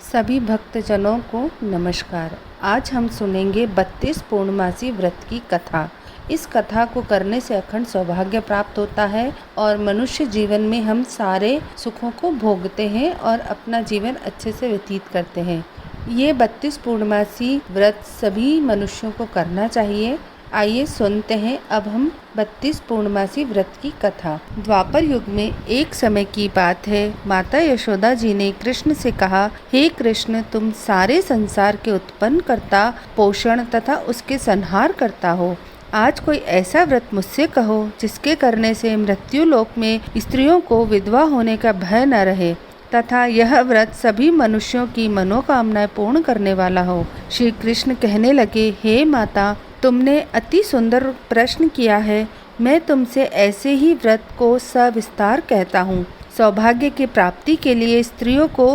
सभी भक्तजनों को नमस्कार। आज हम सुनेंगे 32 पूर्णमासी व्रत की कथा। इस कथा को करने से अखंड सौभाग्य प्राप्त होता है और मनुष्य जीवन में हम सारे सुखों को भोगते हैं और अपना जीवन अच्छे से व्यतीत करते हैं। ये 32 पूर्णमासी व्रत सभी मनुष्यों को करना चाहिए। आइए सुनते हैं अब हम 32 पूर्णमासी व्रत की कथा। द्वापर युग में एक समय की बात है। माता यशोदा जी ने कृष्ण से कहा, हे कृष्ण, तुम सारे संसार के उत्पन्न करता, पोषण तथा उसके संहार करता हो। आज कोई ऐसा व्रत मुझसे कहो जिसके करने से मृत्यु लोक में स्त्रियों को विधवा होने का भय न रहे तथा यह व्रत सभी मनुष्यों की मनोकामनाएं पूर्ण करने वाला हो। श्री कृष्ण कहने लगे, हे माता, तुमने अति सुंदर प्रश्न किया है। मैं तुमसे ऐसे ही व्रत को सविस्तार कहता हूँ। सौभाग्य की प्राप्ति के लिए स्त्रियों को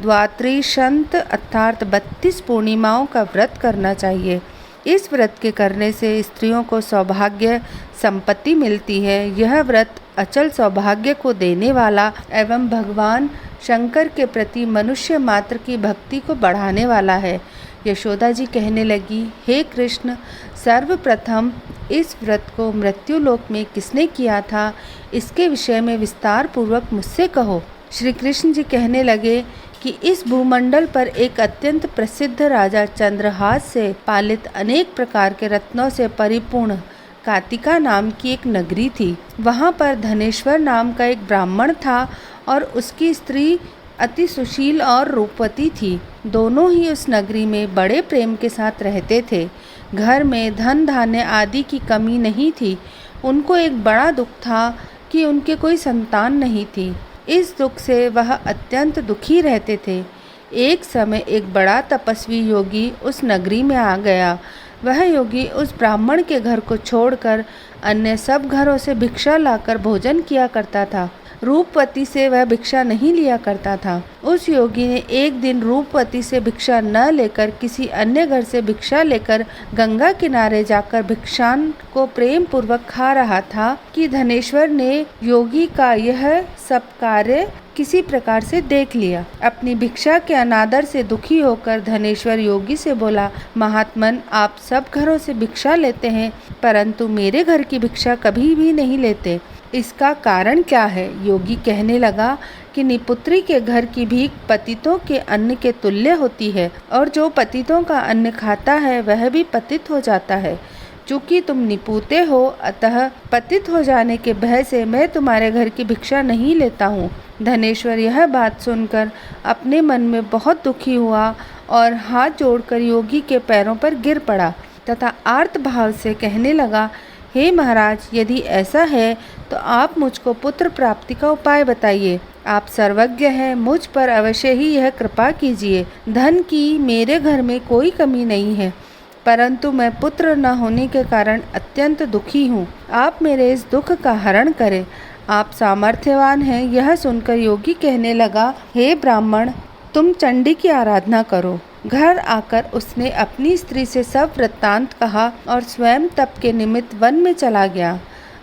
द्वात्रिशंत अर्थात 32 पूर्णिमाओं का व्रत करना चाहिए। इस व्रत के करने से स्त्रियों को सौभाग्य संपत्ति मिलती है। यह व्रत अचल सौभाग्य को देने वाला एवं भगवान शंकर के प्रति मनुष्य मात्र की भक्ति को बढ़ाने वाला है। यशोदा जी कहने लगी, हे कृष्ण, सर्वप्रथम इस व्रत को मृत्यु लोक में किसने किया था, इसके विषय में विस्तार पूर्वक मुझसे कहो। श्री कृष्ण जी कहने लगे कि इस भूमंडल पर एक अत्यंत प्रसिद्ध राजा चंद्रहास से पालित अनेक प्रकार के रत्नों से परिपूर्ण कातिका नाम की एक नगरी थी। वहाँ पर धनेश्वर नाम का एक ब्राह्मण था और उसकी स्त्री अति सुशील और रूपवती थी। दोनों ही उस नगरी में बड़े प्रेम के साथ रहते थे। घर में धन धान्य आदि की कमी नहीं थी। उनको एक बड़ा दुख था कि उनके कोई संतान नहीं थी। इस दुख से वह अत्यंत दुखी रहते थे। एक समय एक बड़ा तपस्वी योगी उस नगरी में आ गया। वह योगी उस ब्राह्मण के घर को छोड़कर अन्य सब घरों से भिक्षा लाकर भोजन किया करता था। रूपवती से वह भिक्षा नहीं लिया करता था। उस योगी ने एक दिन रूपवती से भिक्षा न लेकर किसी अन्य घर से भिक्षा लेकर गंगा किनारे जाकर भिक्षान को प्रेम पूर्वक खा रहा था कि धनेश्वर ने योगी का यह सब कार्य किसी प्रकार से देख लिया। अपनी भिक्षा के अनादर से दुखी होकर धनेश्वर योगी से बोला, महात्मन, आप सब घरों से भिक्षा लेते हैं परंतु मेरे घर की भिक्षा कभी भी नहीं लेते। इसका कारण क्या है? योगी कहने लगा कि निपुत्री के घर की भीख पतितों के अन्न के तुल्य होती है और जो पतितों का अन्न खाता है वह भी पतित हो जाता है। चूँकि तुम निपुते हो, अतः पतित हो जाने के भय से मैं तुम्हारे घर की भिक्षा नहीं लेता हूँ। धनेश्वर यह बात सुनकर अपने मन में बहुत दुखी हुआ और हाथ जोड़कर योगी के पैरों पर गिर पड़ा तथा आर्त भाव से कहने लगा, हे महाराज, यदि ऐसा है तो आप मुझको पुत्र प्राप्ति का उपाय बताइए। आप सर्वज्ञ हैं, मुझ पर अवश्य ही यह कृपा कीजिए। धन की मेरे घर में कोई कमी नहीं है परंतु मैं पुत्र न होने के कारण अत्यंत दुखी हूँ। आप मेरे इस दुख का हरण करें। आप सामर्थ्यवान हैं। यह सुनकर योगी कहने लगा, हे ब्राह्मण, तुम चंडी की आराधना करो। घर आकर उसने अपनी स्त्री से सब वृत्तांत कहा और स्वयं तप के निमित्त वन में चला गया।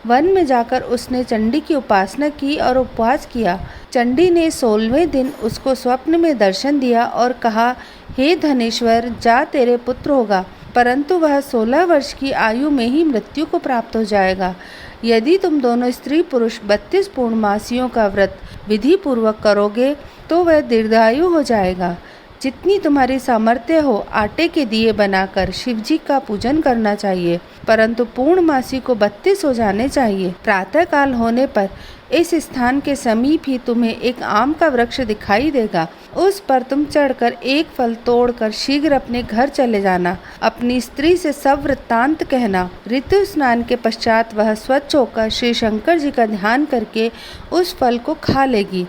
वन में जाकर उसने चंडी की उपासना की और उपवास किया। चंडी ने 16वें दिन उसको स्वप्न में दर्शन दिया और कहा, हे धनेश्वर, जा, तेरे पुत्र होगा परंतु वह 16 वर्ष की आयु में ही मृत्यु को प्राप्त हो जाएगा। यदि तुम दोनों स्त्री पुरुष 32 पूर्णमासियों का व्रत विधि पूर्वक करोगे तो वह दीर्घायु हो जाएगा। जितनी तुम्हारी सामर्थ्य हो, आटे के दिए बनाकर शिवजी का पूजन करना चाहिए परंतु पूर्णमासी को 32 हो जाने चाहिए। प्रातःकाल होने पर इस स्थान के समीप ही तुम्हें एक आम का वृक्ष दिखाई देगा। उस पर तुम चढ़कर एक फल तोड़कर शीघ्र अपने घर चले जाना। अपनी स्त्री से सब वृत्तांत कहना। ऋतु स्नान के पश्चात वह स्वच्छ होकर श्री शंकर जी का ध्यान करके उस फल को खा लेगी।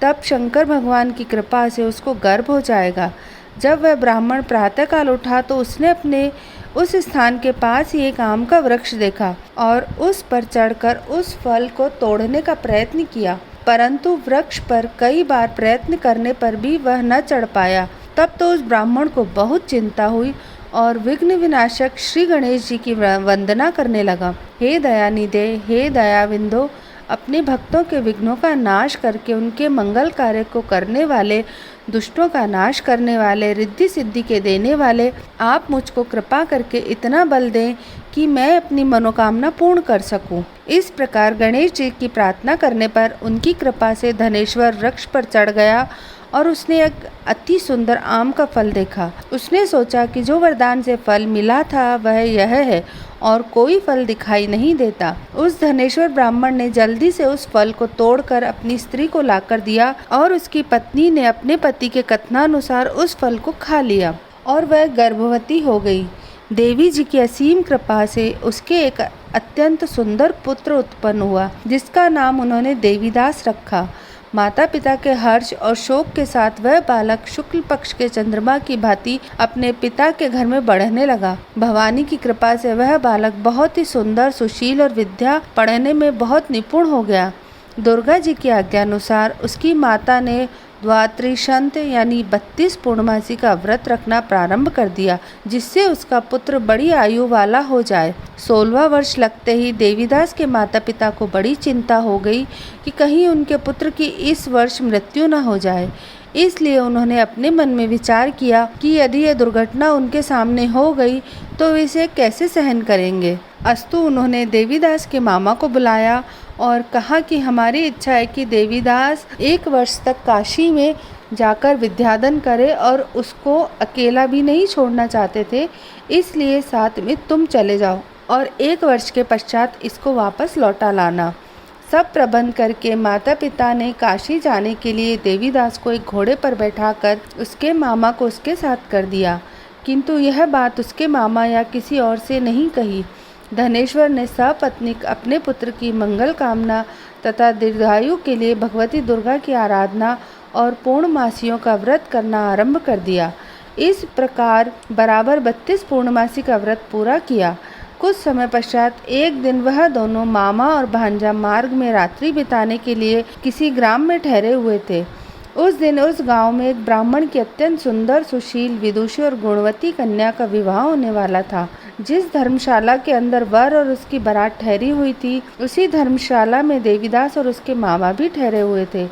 तब शंकर भगवान की कृपा से उसको गर्भ हो जाएगा। जब वह ब्राह्मण प्रातःकाल उठा तो उसने अपने उस स्थान के पास ही एक आम का वृक्ष देखा और उस पर चढ़कर उस फल को तोड़ने का प्रयत्न किया परंतु वृक्ष पर कई बार प्रयत्न करने पर भी वह न चढ़ पाया। तब तो उस ब्राह्मण को बहुत चिंता हुई और विघ्न विनाशक श्री गणेश जी की वंदना करने लगा। हे दयानिधे, हे दयाविंदो, अपने भक्तों के विघ्नों का नाश करके उनके मंगल कार्य को करने वाले दुष्टों का नाश करने वाले, रिद्धि सिद्धि के देने वाले, आप मुझको कृपा करके इतना बल दें कि मैं अपनी मनोकामना पूर्ण कर सकूं। इस प्रकार गणेश जी की प्रार्थना करने पर उनकी कृपा से धनेश्वर वृक्ष पर चढ़ गया और उसने एक अति सुंदर आम का फल देखा। उसने सोचा कि जो वरदान से फल मिला था वह यह है और कोई फल दिखाई नहीं देता। उस धनेश्वर ब्राह्मण ने जल्दी से उस फल को तोड़कर अपनी स्त्री को लाकर दिया और उसकी पत्नी ने अपने पति के कथनानुसार उस फल को खा लिया और वह गर्भवती हो गई। देवी जी की असीम कृपा से उसके एक अत्यंत सुंदर पुत्र उत्पन्न हुआ, जिसका नाम उन्होंने देवीदास रखा। माता पिता के हर्ष और शोक के साथ वह बालक शुक्ल पक्ष के चंद्रमा की भांति अपने पिता के घर में बढ़ने लगा। भवानी की कृपा से वह बालक बहुत ही सुंदर, सुशील और विद्या पढ़ने में बहुत निपुण हो गया। दुर्गा जी की आज्ञानुसार उसकी माता ने द्वात्रिशंत यानी 32 पूर्णमासी का व्रत रखना प्रारंभ कर दिया, जिससे उसका पुत्र बड़ी आयु वाला हो जाए। 16वां वर्ष लगते ही देवीदास के माता पिता को बड़ी चिंता हो गई कि कहीं उनके पुत्र की इस वर्ष मृत्यु न हो जाए। इसलिए उन्होंने अपने मन में विचार किया कि यदि यह दुर्घटना उनके सामने हो गई तो इसे कैसे सहन करेंगे। अस्तु उन्होंने देवीदास के मामा को बुलाया और कहा कि हमारी इच्छा है कि देवीदास 1 वर्ष तक काशी में जाकर विद्यादान करे और उसको अकेला भी नहीं छोड़ना चाहते थे, इसलिए साथ में तुम चले जाओ और 1 वर्ष के पश्चात इसको वापस लौटा लाना। सब प्रबंध करके माता पिता ने काशी जाने के लिए देवीदास को एक घोड़े पर बैठाकर उसके मामा को उसके साथ कर दिया, किंतु यह बात उसके मामा या किसी और से नहीं कही। धनेश्वर ने सपत्नीक अपने पुत्र की मंगल कामना तथा दीर्घायु के लिए भगवती दुर्गा की आराधना और पूर्णमासियों का व्रत करना आरंभ कर दिया। इस प्रकार बराबर 32 पूर्णमासी का व्रत पूरा किया। कुछ समय पश्चात एक दिन वह दोनों मामा और भांजा मार्ग में रात्रि बिताने के लिए किसी ग्राम में ठहरे हुए थे। उस दिन उस गांव में एक ब्राह्मण की अत्यंत सुंदर, सुशील, विदुषी और गुणवती कन्या का विवाह होने वाला था। जिस धर्मशाला के अंदर वर और उसकी बारात ठहरी हुई थी, उसी धर्मशाला में देवीदास और उसके मामा भी ठहरे हुए थे।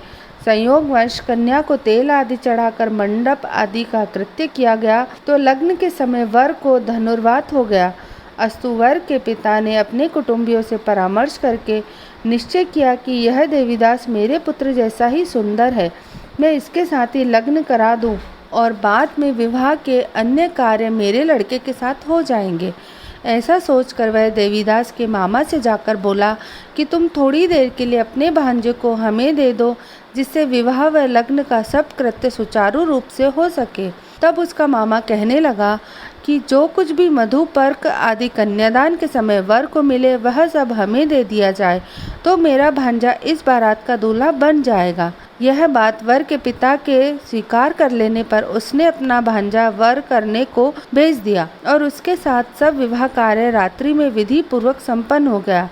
संयोगवश कन्या को तेल आदि चढ़ाकर मंडप आदि का कृत्य किया गया तो लग्न के समय वर को धनुर्वात हो गया। अस्तु वर के पिता ने अपने कुटुंबियों से परामर्श करके निश्चय किया कि यह देवीदास मेरे पुत्र जैसा ही सुंदर है, मैं इसके साथ ही लग्न करा दूं और बाद में विवाह के अन्य कार्य मेरे लड़के के साथ हो जाएंगे। ऐसा सोचकर वह देवीदास के मामा से जाकर बोला कि तुम थोड़ी देर के लिए अपने भांजे को हमें दे दो, जिससे विवाह व लग्न का सब कृत्य सुचारू रूप से हो सके। तब उसका मामा कहने लगा कि जो कुछ भी मधुपर्क आदि कन्यादान के समय वर को मिले वह सब हमें दे दिया जाए, तो मेरा भांजा इस बारात का दूल्हा बन जाएगा। यह बात वर के पिता के स्वीकार कर लेने पर उसने अपना भांजा वर करने को भेज दिया और उसके साथ सब विवाह कार्य रात्रि में विधि पूर्वक संपन्न हो गया।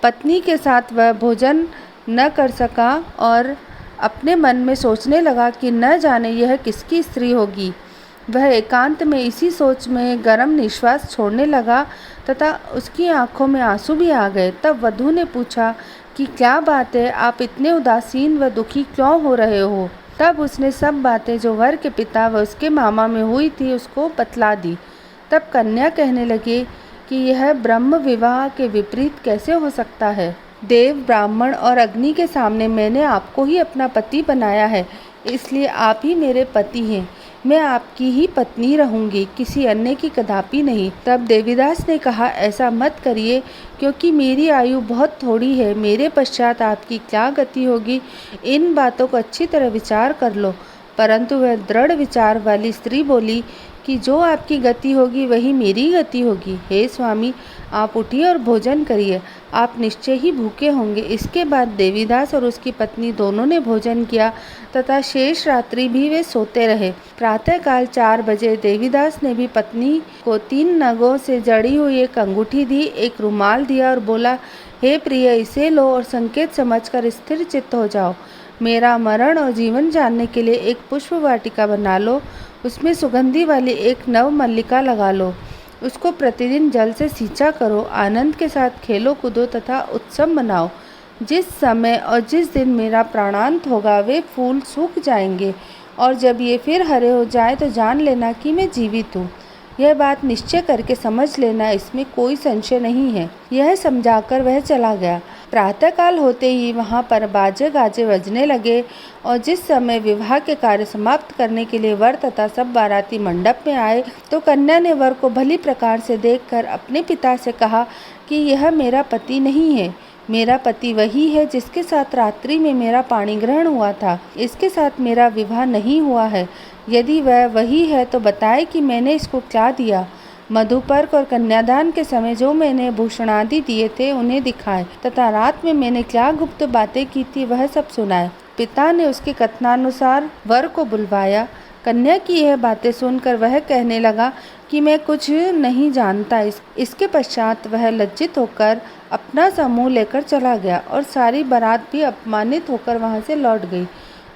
पत्नी के साथ वह भोजन न कर सका और अपने मन में सोचने लगा कि न जाने यह किसकी स्त्री होगी। वह एकांत में इसी सोच में गर्म निश्वास छोड़ने लगा तथा उसकी आंखों में आंसू भी आ गए। तब वधू ने पूछा कि क्या बात है, आप इतने उदासीन व दुखी क्यों हो रहे हो। तब उसने सब बातें जो वर के पिता व उसके मामा में हुई थी उसको बतला दी। तब कन्या कहने लगी कि यह ब्रह्म विवाह के विपरीत कैसे हो सकता है। देव, ब्राह्मण और अग्नि के सामने मैंने आपको ही अपना पति बनाया है, इसलिए आप ही मेरे पति हैं। मैं आपकी ही पत्नी रहूंगी, किसी अन्य की कदापि नहीं। तब देवीदास ने कहा, ऐसा मत करिए, क्योंकि मेरी आयु बहुत थोड़ी है, मेरे पश्चात आपकी क्या गति होगी, इन बातों को अच्छी तरह विचार कर लो। परंतु वह दृढ़ विचार वाली स्त्री बोली कि जो आपकी गति होगी वही मेरी गति होगी। हे स्वामी, आप उठिए और भोजन करिए, आप निश्चय ही भूखे होंगे। इसके बाद देवीदास और उसकी पत्नी दोनों ने भोजन किया तथा शेष रात्रि भी वे सोते रहे। प्रातःकाल 4 बजे देवीदास ने भी पत्नी को 3 नगों से जड़ी हुई एक अंगूठी दी, एक रुमाल दिया और बोला, हे प्रिय, इसे लो और संकेत समझकर स्थिर चित्त हो जाओ। मेरा मरण और जीवन जानने के लिए एक पुष्प वाटिका बना लो, उसमें सुगंधी वाली एक नव मल्लिका लगा लो, उसको प्रतिदिन जल से सींचा करो, आनंद के साथ खेलो कूदो तथा उत्सव मनाओ। जिस समय और जिस दिन मेरा प्राणांत होगा वे फूल सूख जाएंगे और जब ये फिर हरे हो जाए तो जान लेना कि मैं जीवित हूँ। यह बात निश्चय करके समझ लेना, इसमें कोई संशय नहीं है। यह समझाकर वह चला गया। प्रातःकाल होते ही वहाँ पर बाजे गाजे बजने लगे और जिस समय विवाह के कार्य समाप्त करने के लिए वर तथा सब बाराती मंडप में आए तो कन्या ने वर को भली प्रकार से देखकर अपने पिता से कहा कि यह मेरा पति नहीं है। मेरा पति वही है जिसके साथ रात्रि में मेरा पाणी ग्रहण हुआ था। इसके साथ मेरा विवाह नहीं हुआ है। यदि वह वही है तो बताए कि मैंने इसको क्या दिया। मधुपर्क और कन्यादान के समय जो मैंने भूषणादि दिए थे उन्हें दिखाए तथा रात में मैंने क्या गुप्त बातें की थी वह सब सुनाए। पिता ने उसके कथनानुसार वर को बुलवाया। कन्या की यह बातें सुनकर वह कहने लगा कि मैं कुछ नहीं जानता। इसके पश्चात वह लज्जित होकर अपना समूह लेकर चला गया और सारी बारात भी अपमानित होकर वहां से लौट गई।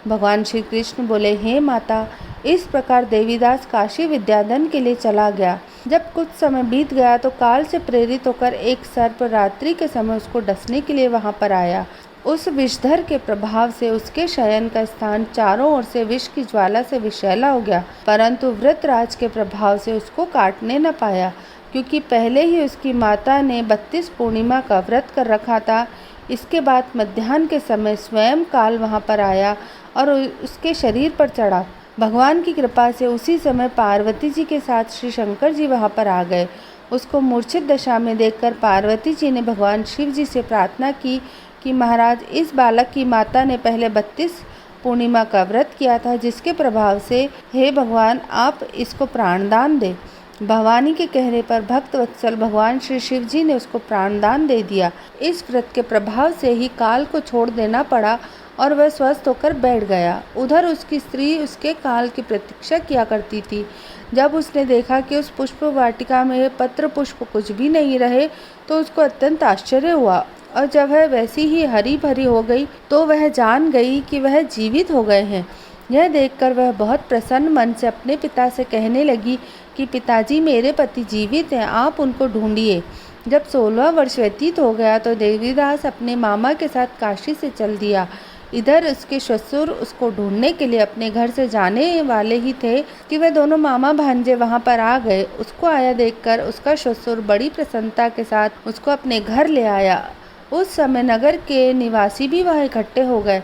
भगवान श्री कृष्ण बोले, हे माता, इस प्रकार देवीदास काशी विद्याधन के लिए चला गया। जब कुछ समय बीत गया तो काल से प्रेरित होकर एक सर्प रात्रि के समय उसको डसने के लिए वहां पर आया। उस विषधर के प्रभाव से उसके शयन का स्थान चारों ओर से विष की ज्वाला से विषैला हो गया, परंतु वृतराज के प्रभाव से उसको काटने न पाया, क्योंकि पहले ही उसकी माता ने 32 पूर्णिमा का व्रत कर रखा था। इसके बाद मध्याह्न के समय स्वयं काल वहां पर आया और उसके शरीर पर चढ़ा। भगवान की कृपा से उसी समय पार्वती जी के साथ श्री शंकर जी वहां पर आ गए। उसको मूर्छित दशा में देखकर पार्वती जी ने भगवान शिव जी से प्रार्थना की कि महाराज, इस बालक की माता ने पहले 32 पूर्णिमा का व्रत किया था, जिसके प्रभाव से हे भगवान आप इसको प्राणदान दे। भवानी के कहने पर भक्त वत्सल भगवान श्री शिव जी ने उसको प्राणदान दे दिया। इस व्रत के प्रभाव से ही काल को छोड़ देना पड़ा और वह स्वस्थ होकर बैठ गया। उधर उसकी स्त्री उसके काल की प्रतीक्षा किया करती थी। जब उसने देखा कि उस पुष्प वाटिका में पत्र पुष्प कुछ भी नहीं रहे तो उसको अत्यंत आश्चर्य हुआ, और जब वह वैसी ही हरी भरी हो गई तो वह जान गई कि वह जीवित हो गए हैं। यह देखकर वह बहुत प्रसन्न मन से अपने पिता से कहने लगी कि पिताजी, मेरे पति जीवित हैं, आप उनको ढूंढिए। जब 16 वर्ष व्यतीत हो गया तो देवीदास अपने मामा के साथ काशी से चल दिया। इधर उसके ससुर उसको ढूंढने के लिए अपने घर से जाने वाले ही थे कि वह दोनों मामा भांजे वहां पर आ गए। उसको आया देखकर उसका ससुर बड़ी प्रसन्नता के साथ उसको अपने घर ले आया। उस समय नगर के निवासी भी वहां इकट्ठे हो गए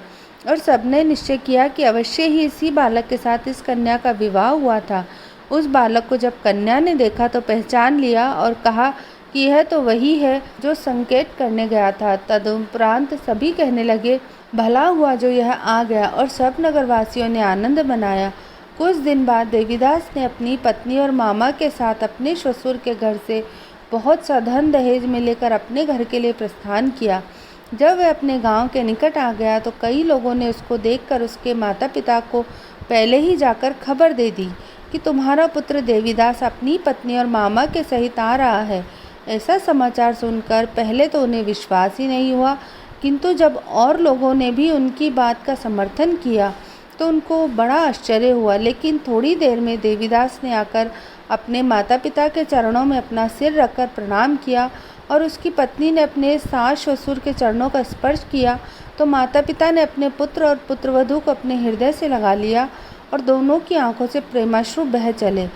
और सबने निश्चय किया कि अवश्य ही इसी बालक के साथ इस कन्या का विवाह हुआ था। उस बालक को जब कन्या ने देखा तो पहचान लिया और कहा कि यह तो वही है जो संकेत करने गया था। तदुपरांत सभी कहने लगे, भला हुआ जो यह आ गया, और सब नगरवासियों ने आनंद मनाया। कुछ दिन बाद देवीदास ने अपनी पत्नी और मामा के साथ अपने ससुर के घर से बहुत सा धन दहेज में लेकर अपने घर के लिए प्रस्थान किया। जब वह अपने गांव के निकट आ गया तो कई लोगों ने उसको देखकर उसके माता पिता को पहले ही जाकर खबर दे दी कि तुम्हारा पुत्र देवीदास अपनी पत्नी और मामा के सहित आ रहा है। ऐसा समाचार सुनकर पहले तो उन्हें विश्वास ही नहीं हुआ, किंतु जब और लोगों ने भी उनकी बात का समर्थन किया तो उनको बड़ा आश्चर्य हुआ। लेकिन थोड़ी देर में देवीदास ने आकर अपने माता पिता के चरणों में अपना सिर रखकर प्रणाम किया और उसकी पत्नी ने अपने सास ससुर के चरणों का स्पर्श किया तो माता पिता ने अपने पुत्र और पुत्रवधू को अपने हृदय से लगा लिया और दोनों की आंखों से प्रेमाश्रु बह चले।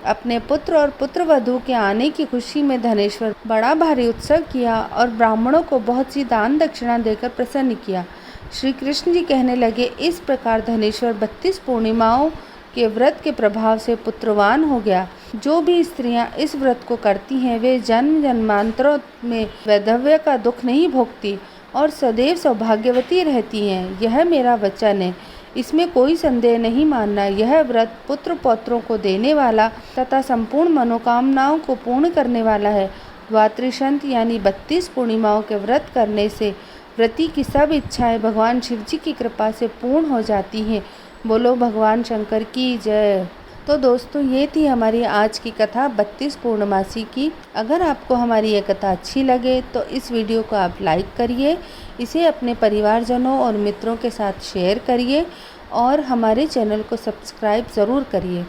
अपने पुत्र और पुत्रवधू के आने की खुशी में धनेश्वर बड़ा भारी उत्सव किया और ब्राह्मणों को बहुत सी दान दक्षिणा देकर प्रसन्न किया। श्री कृष्ण जी कहने लगे, इस प्रकार धनेश्वर 32 पूर्णिमाओं के व्रत के प्रभाव से पुत्रवान हो गया। जो भी स्त्रियां इस व्रत को करती हैं वे जन्म जन्मांतरों में वैधव्य का दुख नहीं भोगती और सदैव सौभाग्यवती रहती हैं। यह मेरा वचन है, इसमें कोई संदेह नहीं मानना। यह व्रत पुत्र पौत्रों को देने वाला तथा संपूर्ण मनोकामनाओं को पूर्ण करने वाला है। द्वात्रिशंत यानी 32 पूर्णिमाओं के व्रत करने से व्रती की सब इच्छाएं भगवान शिव जी की कृपा से पूर्ण हो जाती हैं। बोलो भगवान शंकर की जय। तो दोस्तों, ये थी हमारी आज की कथा 32 पूर्णमासी की। अगर आपको हमारी ये कथा अच्छी लगे तो इस वीडियो को आप लाइक करिए, इसे अपने परिवारजनों और मित्रों के साथ शेयर करिए और हमारे चैनल को सब्सक्राइब ज़रूर करिए।